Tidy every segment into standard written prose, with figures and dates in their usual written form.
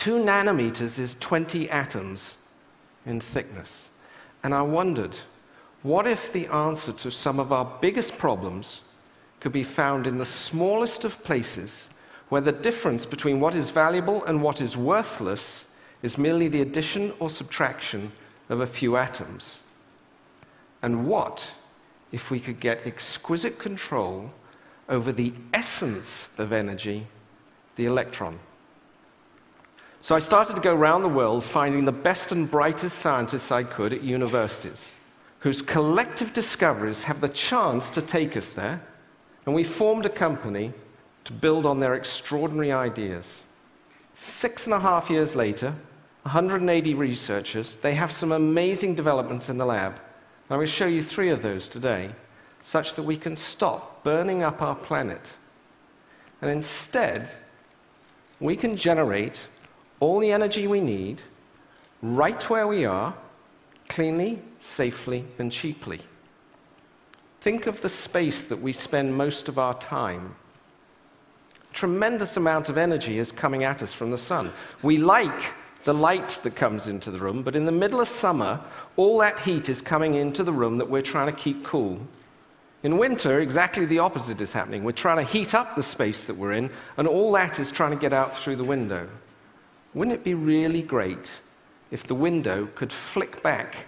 2 nanometers is 20 atoms in thickness. And I wondered, what if the answer to some of our biggest problems could be found in the smallest of places, where the difference between what is valuable and what is worthless is merely the addition or subtraction of a few atoms? And what if we could get exquisite control over the essence of energy, the electron? So I started to go around the world finding the best and brightest scientists I could at universities, whose collective discoveries have the chance to take us there, and we formed a company to build on their extraordinary ideas. 6.5 years later, 180 researchers, they have some amazing developments in the lab. And I will show you 3 of those today, such that we can stop burning up our planet. And instead, we can generate all the energy we need right where we are, cleanly, safely, and cheaply. Think of the space that we spend most of our time. Tremendous amount of energy is coming at us from the sun. We like the light that comes into the room, but in the middle of summer, all that heat is coming into the room that we're trying to keep cool. In winter, exactly the opposite is happening. We're trying to heat up the space that we're in, and all that is trying to get out through the window. Wouldn't it be really great if the window could flick back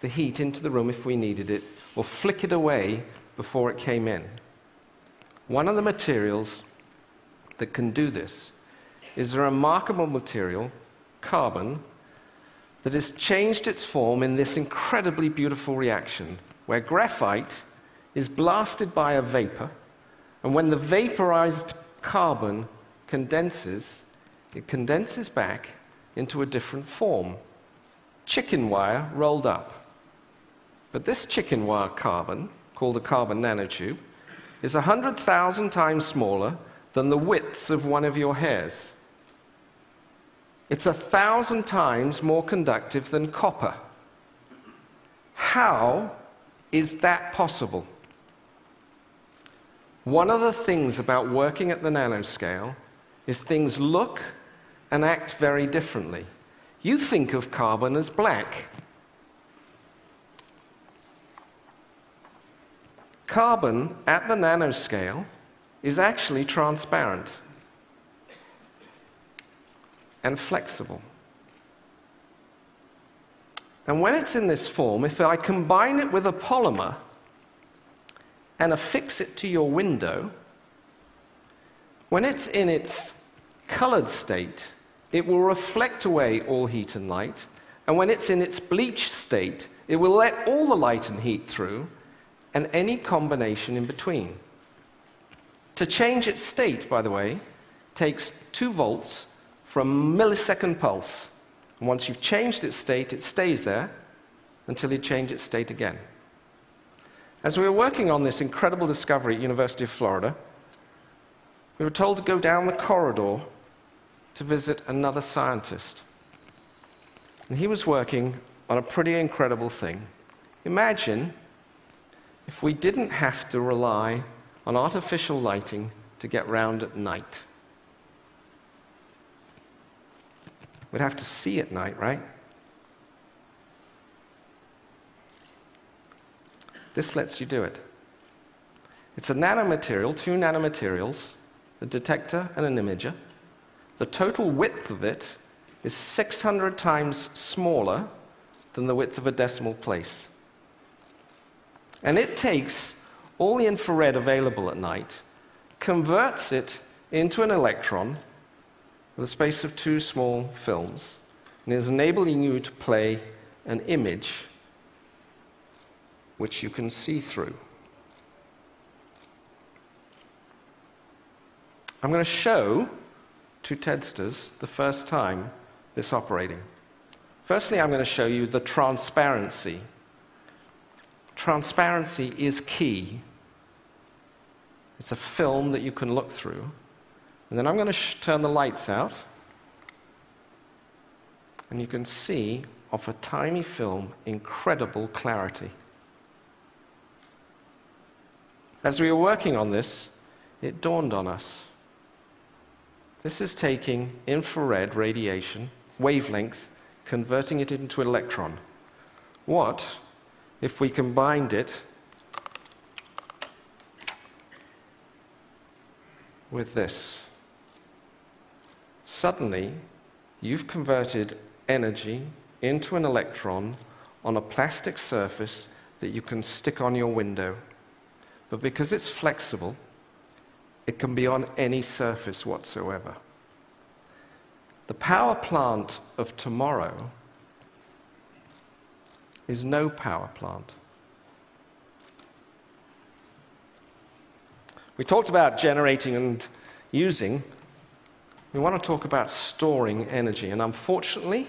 the heat into the room if we needed it, or flick it away before it came in? One of the materials that can do this is a remarkable material, carbon, that has changed its form in this incredibly beautiful reaction, where graphite is blasted by a vapor, and when the vaporized carbon condenses, it condenses back into a different form. Chicken wire rolled up. But this chicken wire carbon, called a carbon nanotube, is 100,000 times smaller than the widths of one of your hairs. It's 1,000 times more conductive than copper. How is that possible? One of the things about working at the nanoscale is things look and act very differently. You think of carbon as black. Carbon at the nanoscale is actually transparent and flexible. And when it's in this form, if I combine it with a polymer and affix it to your window, when it's in its colored state, it will reflect away all heat and light, and when it's in its bleached state, it will let all the light and heat through, and any combination in between. To change its state, by the way, takes 2 volts for a millisecond pulse. And once you've changed its state, it stays there until you change its state again. As we were working on this incredible discovery at University of Florida, we were told to go down the corridor to visit another scientist. And he was working on a pretty incredible thing. Imagine if we didn't have to rely on artificial lighting to get round at night. We'd have to see at night, right? This lets you do it. It's a nanomaterial, 2 nanomaterials, a detector and an imager. The total width of it is 600 times smaller than the width of a decimal place. And it takes all the infrared available at night, converts it into an electron with a space of 2 small films, and is enabling you to play an image which you can see through. I'm going to show to TEDsters the first time this operating. Firstly, I'm going to show you the transparency. Transparency is key. It's a film that you can look through. And then I'm going to turn the lights out. And you can see, off a tiny film, incredible clarity. As we were working on this, it dawned on us. This is taking infrared radiation, wavelength, converting it into an electron. What if we combined it with this? Suddenly, you've converted energy into an electron on a plastic surface that you can stick on your window. But because it's flexible, it can be on any surface whatsoever. The power plant of tomorrow is no power plant. We talked about generating and using. We want to talk about storing energy. And unfortunately,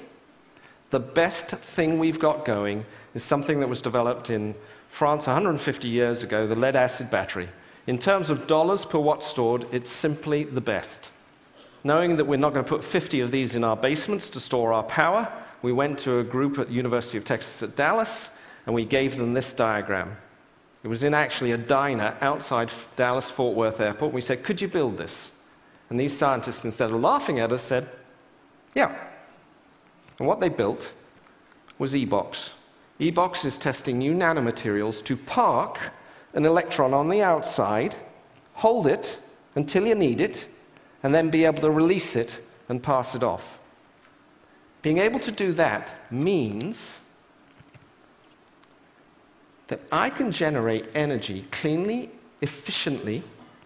the best thing we've got going is something that was developed in France 150 years ago, the lead-acid battery. In terms of dollars per watt stored, it's simply the best. Knowing that we're not going to put 50 of these in our basements to store our power, we went to a group at the University of Texas at Dallas, and we gave them this diagram. It was in actually a diner outside Dallas-Fort Worth Airport. We said, could you build this? And these scientists, instead of laughing at us, said, yeah. And what they built was EBOX. EBOX is testing new nanomaterials to park an electron on the outside, hold it until you need it, and then be able to release it and pass it off. Being able to do that means that I can generate energy cleanly, efficiently,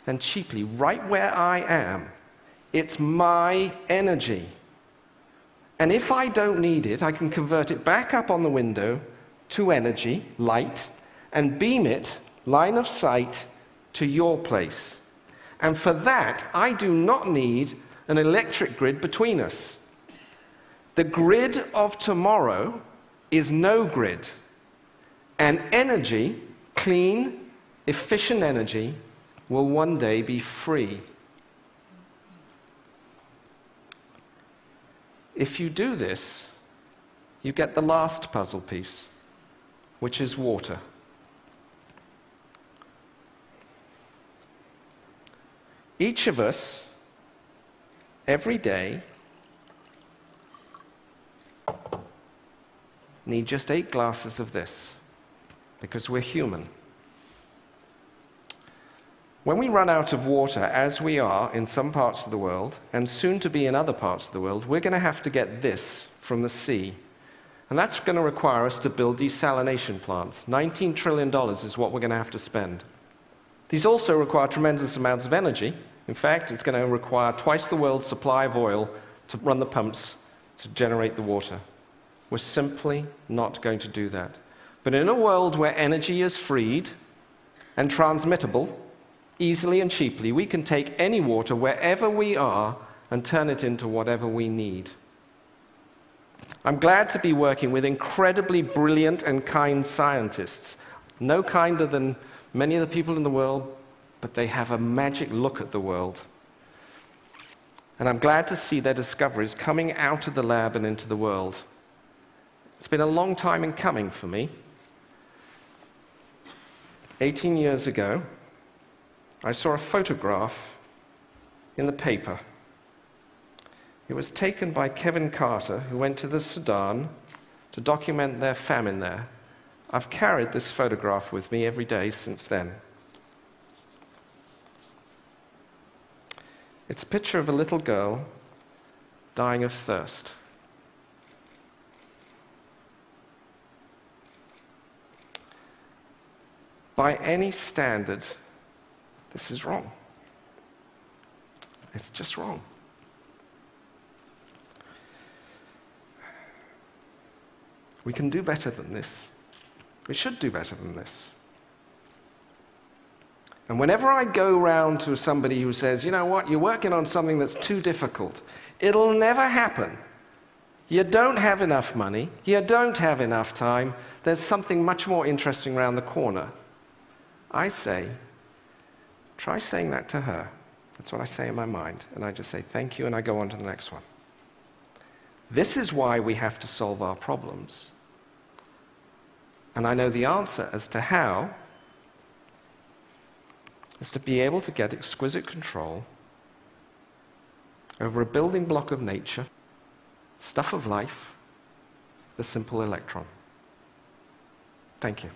and cheaply right where I am. It's my energy. And if I don't need it, I can convert it back up on the window to energy, light, and beam it, line of sight, to your place. And for that, I do not need an electric grid between us. The grid of tomorrow is no grid. And energy, clean, efficient energy, will one day be free. If you do this, you get the last puzzle piece, which is water. Each of us, every day, need just 8 glasses of this, because we're human. When we run out of water, as we are in some parts of the world, and soon to be in other parts of the world, we're going to have to get this from the sea. And that's going to require us to build desalination plants. $19 trillion is what we're going to have to spend. These also require tremendous amounts of energy. In fact, it's going to require twice the world's supply of oil to run the pumps to generate the water. We're simply not going to do that. But in a world where energy is freed and transmittable, easily and cheaply, we can take any water wherever we are and turn it into whatever we need. I'm glad to be working with incredibly brilliant and kind scientists, no kinder than many of the people in the world, but they have a magic look at the world. And I'm glad to see their discoveries coming out of the lab and into the world. It's been a long time in coming for me. 18 years ago, I saw a photograph in the paper. It was taken by Kevin Carter, who went to the Sudan to document their famine there. I've carried this photograph with me every day since then. It's a picture of a little girl dying of thirst. By any standard, this is wrong. It's just wrong. We can do better than this. We should do better than this. And whenever I go round to somebody who says, you know what, you're working on something that's too difficult, it'll never happen. You don't have enough money. You don't have enough time. There's something much more interesting around the corner. I say, try saying that to her. That's what I say in my mind. And I just say, thank you, and I go on to the next one. This is why we have to solve our problems. And I know the answer as to how is to be able to get exquisite control over a building block of nature, stuff of life, the simple electron. Thank you.